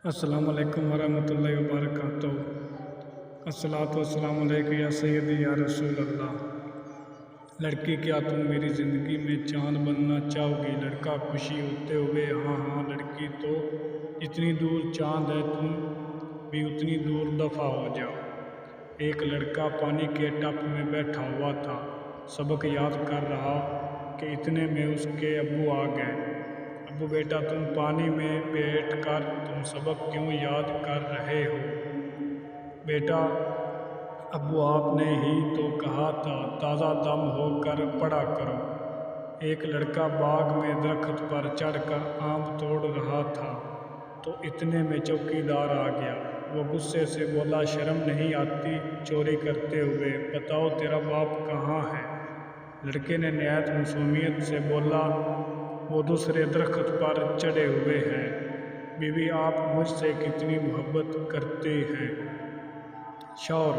السلام علیکم ورحمۃ اللہ وبرکاتہ۔ الصلاۃ والسلام علیک یا سیدی یا رسول اللہ۔ لڑکی کیا تم میری زندگی میں چاند بننا چاہو گی؟ لڑکا خوشی ہوتے ہوئے ہاں ہاں لڑکی تو جتنی دور چاند ہے تم بھی اتنی دور دفع ہو جاؤ۔ ایک لڑکا پانی کے ٹپ میں بیٹھا ہوا تھا، سبق یاد کر رہا کہ اتنے میں اس کے ابو آ گئے۔ ابو بیٹا تم پانی میں بیٹھ کر تم سبق کیوں یاد کر رہے ہو؟ بیٹا ابو آپ نے ہی تو کہا تھا تازہ دم ہو کر پڑھا کرو۔ ایک لڑکا باغ میں درخت پر چڑھ کر آم توڑ رہا تھا تو اتنے میں چوکیدار آ گیا۔ وہ غصے سے بولا شرم نہیں آتی چوری کرتے ہوئے؟ بتاؤ تیرا باپ کہاں ہے؟ لڑکے نے نہایت معصومیت سے بولا وہ دوسرے درخت پر چڑھے ہوئے ہیں۔ بیوی آپ مجھ سے کتنی محبت کرتے ہیں؟ شوہر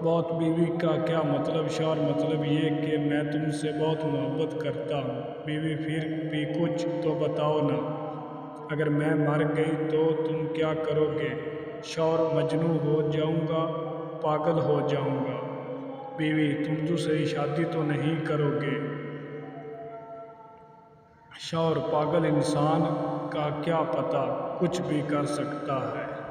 بہت۔ بیوی کا کیا مطلب؟ شوہر مطلب یہ کہ میں تم سے بہت محبت کرتا ہوں۔ بیوی پھر بھی کچھ تو بتاؤ نا، اگر میں مر گئی تو تم کیا کرو گے؟ شوہر مجنوں ہو جاؤں گا، پاگل ہو جاؤں گا۔ بیوی تم دوسری شادی تو نہیں کرو گے؟ شوہر پاگل انسان کا کیا پتہ، کچھ بھی کر سکتا ہے۔